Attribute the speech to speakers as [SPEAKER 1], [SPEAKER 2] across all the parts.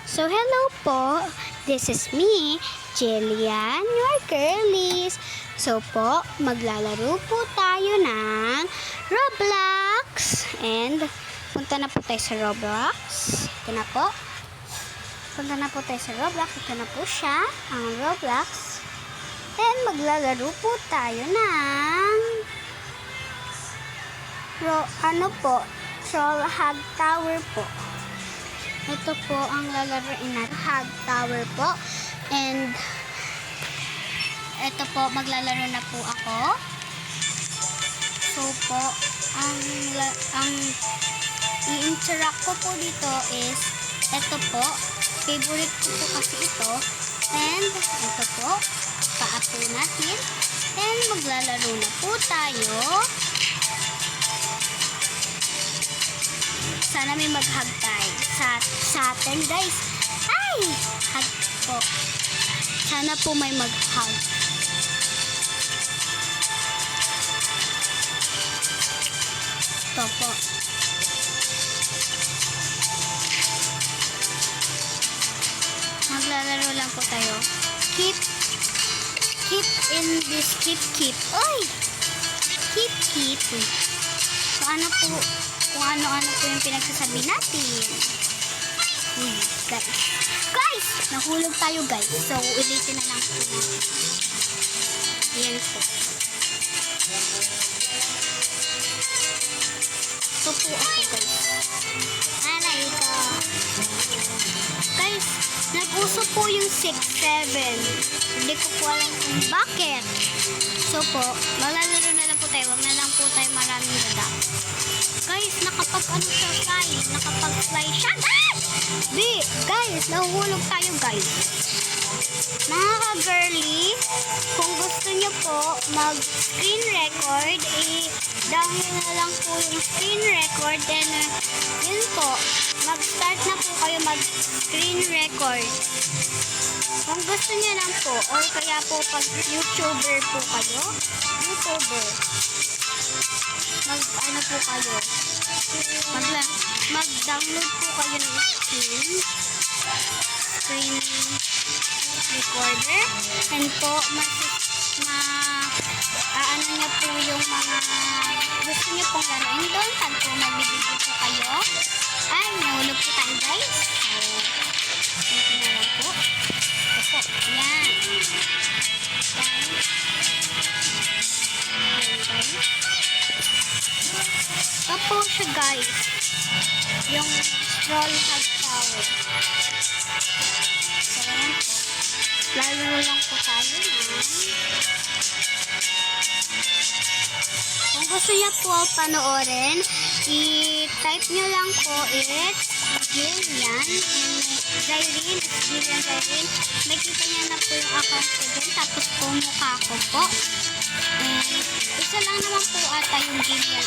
[SPEAKER 1] So, hello po. This is me, Jillian, your girlies. So po, maglalaro po tayo ng Roblox. And, punta na po tayo sa Roblox. Ito na po. Punta na po tayo sa Roblox. Ito na po siya, ang Roblox. And, maglalaro po tayo ng Troll Hug Tower po. Ito po ang lalaroin natin, Hug Tower po. And, ito po, maglalaro na po ako. So po, ang i-interact ko po dito is, ito po, favorite ko po kasi ito. And, ito po, paa po natin. And, maglalaro na po tayo. Sana may mag-hug tayo sa atin, guys. Ay! Hug po. Sana po may mag-hug. Ito po. Maglalaro lang po tayo. Keep in this keep. Oy! Keep. Kung ano-ano po yung pinagsasabi natin. Guys! Nahulog tayo, guys. So, ulitin na lang po natin. Ayan po. Ito po ako, guys. Aray ko. Guys, nag-uso po yung 6-7. Hindi ko po alam kung bakit. So po, maglalaro na lang po tayo. Huwag na lang po tayo maraming dada. Guys, nakapag-fly siya. Guys, nahuhulog tayo, guys. Mga ka-girly, kung gusto nyo po mag-screen record, i-download na lang po yung screen record. Then, yun po, mag-start na po kayo mag-screen record. Kung gusto nyo lang po, or kaya po pag YouTuber po kayo, mag-ano po kayo, mag-download po kayo ng screen recorder, and po ano nyo po yung mga gusto nyo pong laruin doon. Pag po magbibigay po kayo, ay nahulog po tayo, guys. So, ito na lang po. Ito po, yan. Ito po siya, guys. Yung Troll Hug Tower. So, yan po. Lalaro lang po tayo na. Kung gusto niya po panoorin, i-type nyo lang po Jillian Zairine. Makikita niya na po yung account ko din. Tapos po mukha ko po. And isa lang naman po ata yung Jillian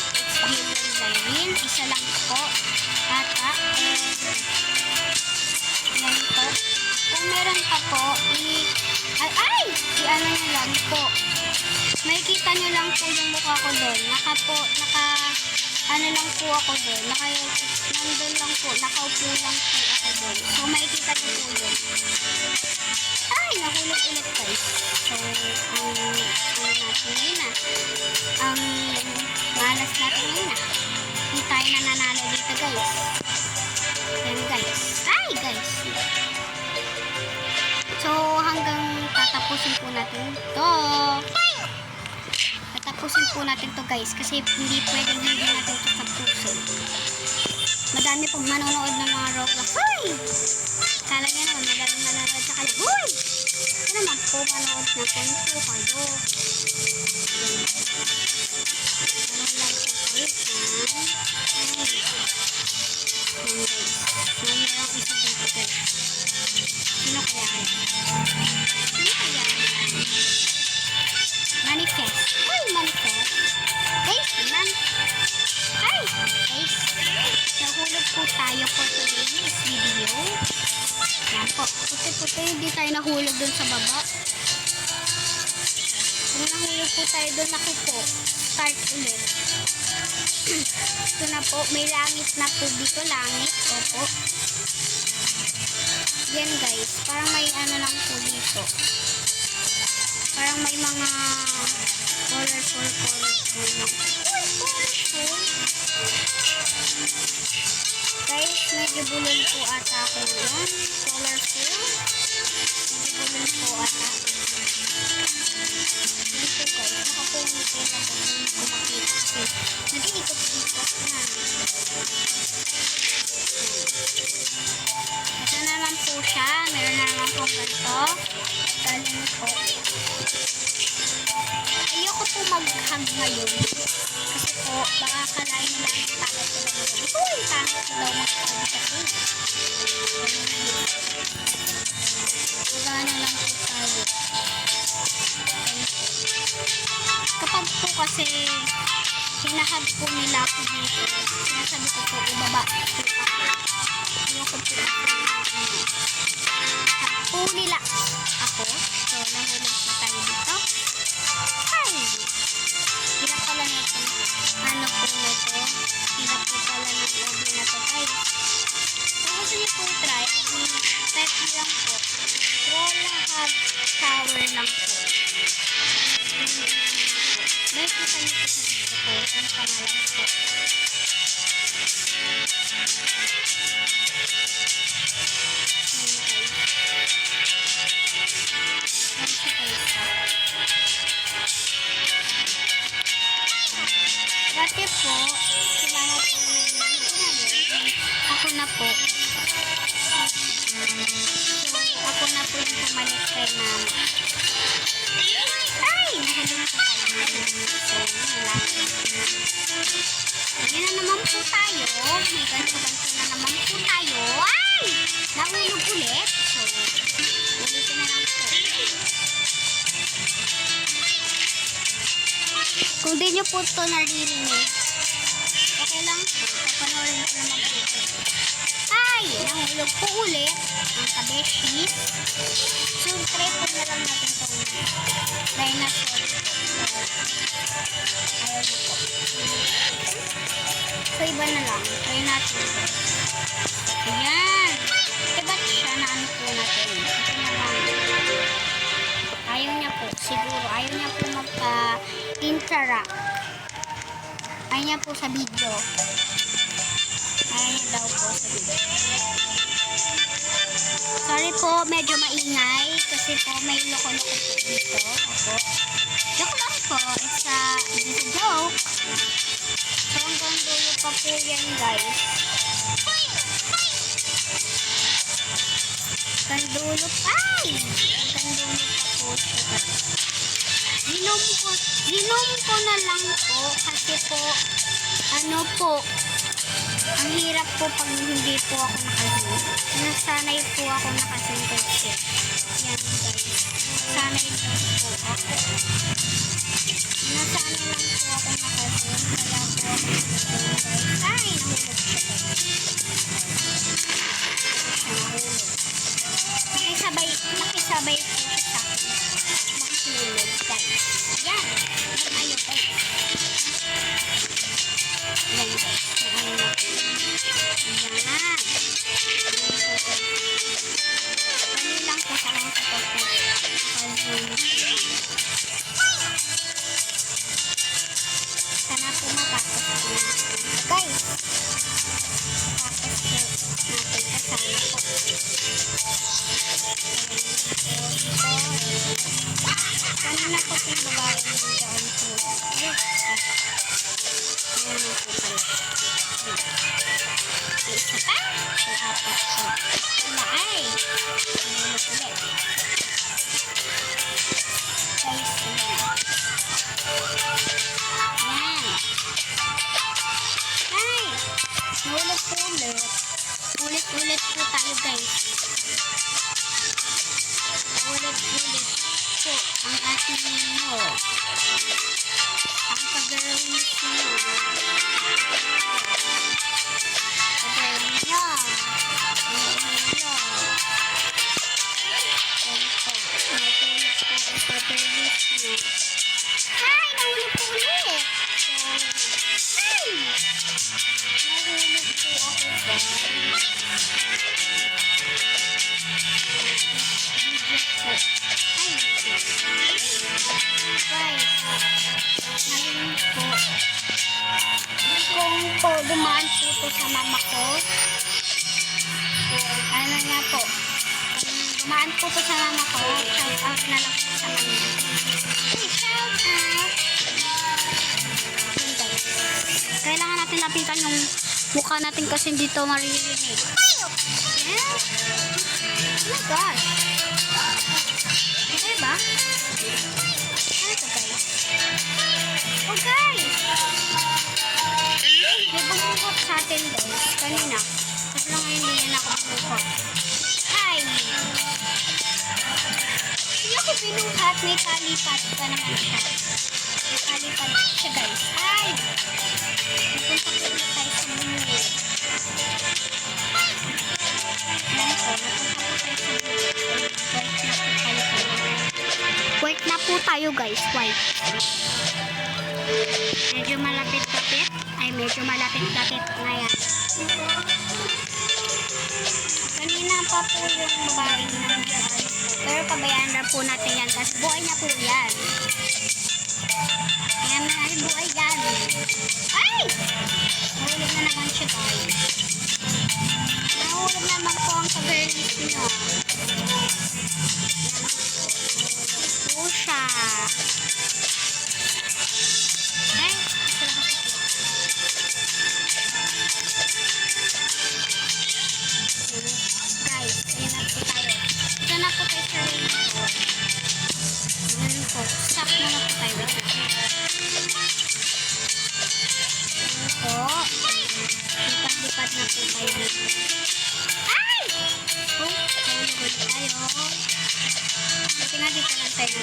[SPEAKER 1] Zairine. Isa lang po ata. And yan po. Kung meron pa po, i-ano nyo lang po. Makikita nyo lang po yung mukha ko doon. Ano lang po ako doon. Nandun lang po. Nakaupo lang po ako doon. So, makikita nyo po yun. Ay, nahulog ulit, guys. So, ang malas natin yun na. Hindi tayo na nanalo dito, guys. Yan, guys. Ay, guys. So, hanggang tatapusin po natin ito. Tatapusin po natin to, guys. Kasi hindi pwedeng hindi natin ito tapusin. Madami pong manonood ng mga Roblox. Hoy! Kala nga naman, madaling manonood sa kanya. Hoy! Ano naman po, manonood na po kayo. Ano lang po kayo Mayroong isa dito, guys. Sino kaya yan? Manifest. Ay, manifest. Guys, nahulog po tayo for today's video. Yan po. Puti-puti, hindi tayo nahulog dun sa baba. Kung nahulog po tayo dun, ako po. Start ulit. Ito na po, may langit na po dito, langit. Opo. Yan guys, parang may ano lang po dito. Parang may mga colorful lang. Uy, colorful. Guys, medyo bulol po ata ako yan. Colorful. Medyo bulol po ata. Yan po guys, nakapunit po na po kung kumakita kasi nag-iikot-ikot na. Ito naman po siya. Meron na naman po ganito. Galing po. Ayoko po mag-hug ngayon. Kasi po, baka akalain nila ang takot ko lang ito. Ito yung takot ko daw mag-hug kasi. Wala na lang po tayo. Kapag po kasi hinahag po nila ako dito, sinasabi ko po, ibaba po ako. Ayoko po po nila ako. So, nahulog na tayo dito. Ay! Hirap pala nito. Ano po nito? Hirap po pala ng lobby na to, guys. Kung gusto niyo po try, type niyo lang po. Rolla Hug Tower lang po. Dahil kita niyo po sa dito po. Ang pangalan po. Dati po, sila na po ako na po. Ako na po yung pumalit kay mama. Ay! Nahulog sa kanya. So, wala. Ayan na naman po tayo. May ganso-ganso na naman po tayo. Ay! Nahulog ulit. So, ulitin na lang po. Kung di nyo po ito naririnig, okay lang po. Papanoorin ko naman po ito. Ay! Nahulog po ulit ang kabeshi. So, try po na lang natin itong dinosaur. Ayaw na po. So, iba na lang. Try natin. Ayan. Ba't siya na ano po natin? Ito na lang. Ayaw niya po. Siguro. Ayaw niya po magpa-interact. Ayaw niya po sa video. Ayaw niya daw po sa video. Sorry po, medyo maingay. Kasi po, may loko-loko po dito. Opo. Joke lang po. It's a joke. So, hanggang dulo pa po yan, guys. Hanggang dulo pa. Hanggang dulo pa po siya. Zinom ko na lang po. Kasi po, ano po, ang hirap po pag hindi po ako nakasin. Nasanay po ako nakasin kasi. Yan guys. Sanay lang po ako. Nasanay lang po ako nakasin. Kaya po ako nakasin guys. Ay, nahulog siya guys. Nakisabay po siya sa akin. Makihulog guys. Yan. Ayaw guys. Yan guys. Ayaw na po. Ayan. Ano lang po sa mga kapag po. Sana po matapos po natin. Guys. Tapos po natin kasama po. Kanina po po yung babae yung daan po. Ayan na po pala. Isa pa. May apat po. Wala ay. Nahulog ulit. Guys, ayan. Ayan. Ay. Nahulog po ulit. Ulit-ulit po tayo guys. Ulit-ulit po ang ating mo. Ang pag-gawin mo. Pag-gawin niya. Pag-gawin niya. Ganito. Nahulog po ang pag-gawin niya. Ay! Nahulog po ulit. Ay! Nahulog po ako guys. Ay, guys. Ngayon po, kung po dumaan po ito sa mama ko, ano nga po, kung dumaan po ito sa mama ko, shout out na lang po sa kanya. Hey, shout out! Yun, guys. Kailangan natin lapitan yung mukha natin kasi dito maririnig. Yeah? Oh my gosh! Okay ba? Ano ito, guys? Oh, guys! May bumukot sa atin, guys. Kanina. Kasi lang ngayon hindi na ako bumukot. Ay! Hindi ako binuhat. May palipat pa naman siya. May palipat siya, guys. Ay! Napunta ko ulit tayo sa menu. Ayan po. Napunta po tayo sa menu. White na po tayo, guys. White. Medyo malapit-lapit. Ay, medyo malapit-lapit na yan. Kanina pa po yung babaeng nandiyan. Pero pabayaan na po natin yan. Kasi buhay na po yan. Ayan na, ay buhay yan. Ay! Nahulog na naman siya, guys. Nahulog naman po ang ka-girlies nyo. Po siya. Ay, guys, ayan na po tayo. Ito na po tayo sa rainbow. Ayan po. Stop na na po tayo. Wait na. Ayan po. Lipat-lipat na po tayo dito. Ay! Oh, nahulog tayo. Kasi nga dito lang tayo.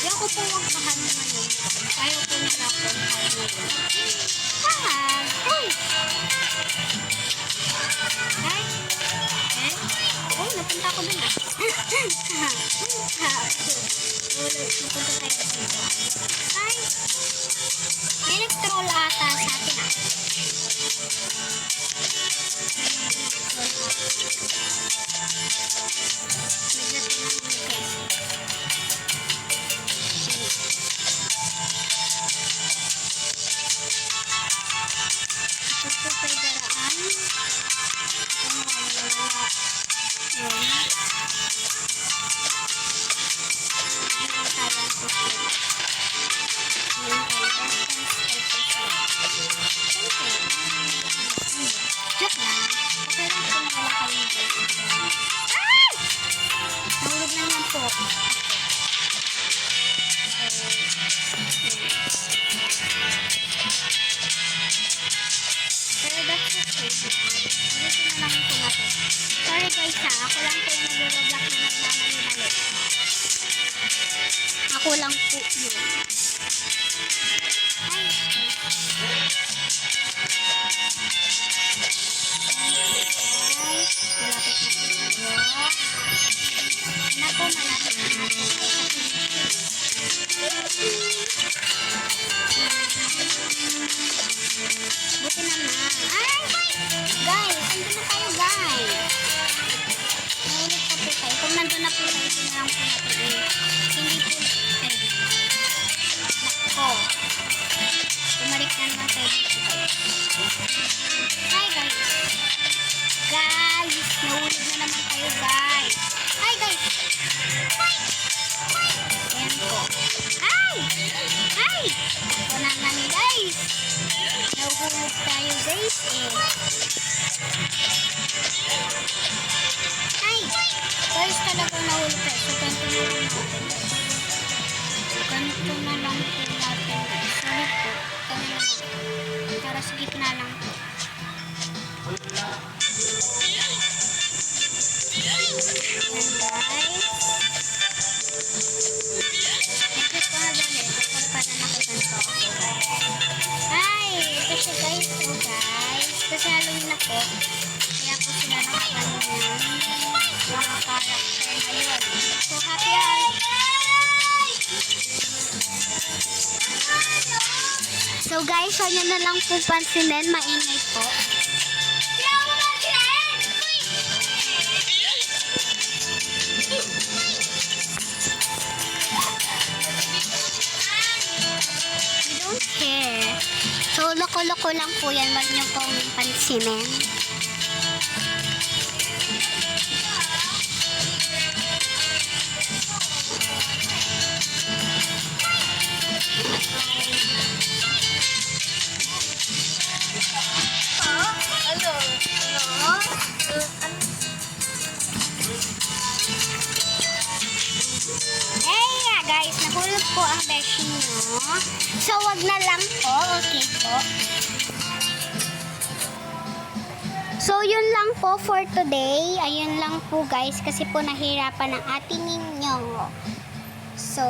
[SPEAKER 1] Ayaw ko po magpahan ngayon. Ayaw ko nila po magpahan ngayon. Pahan! Uy! Ay! Eh? Oh, napunta ko dun ah. Napunta tayo dito. Ay! May nag-troll ata sa atin ah. Ito po daraan. Joke lang. Okay lang po na wala kayong guys. Ay! Nahulog na naman po. Pero that's okay. Dito na lang po natin. Sorry guys ha. Ako lang po yung nag-vlog na nagmamali-mali. Ako lang po yun. Ay! Malapit na po tayo. Na po, malapit na natin. Buti naman. Ay! Guys, nandun na tayo guys. Nailit pa po tayo. Kung nandun na po tayo, ito na lang po natin. Hindi po, nako. Bumalik na naman tayo dito guys. Hi guys. Guys, nahulog na naman tayo guys. Hi guys. Ayan po. Ay! Ay! Ako naman guys. Nahulog tayo guys eh. Ay! Guys, talagang nahulog tayo. So, ganito na lang natin. Ganito na lang po natin. Sorry po. Kami na lang. Para sa gitna lang po. Ayan guys. Next po na dali. Kapag pala nakaganto ako guys. Hi! Ito siya guys. So guys. Kasi Halloween na po. Kaya po sila nakaganto yan. Mga karakter na yun. So happy So guys, huwag nyo na lang po pansinin, maingay po. We don't care. So, loko-loko lang po yan. Huwag nyo pong pansinin. Guys, nahulog po ang beshi nyo. So, wag na lang po. Okay po. So, yun lang po for today. Ayun lang po guys. Kasi po nahirapan ang ating ninyo. So,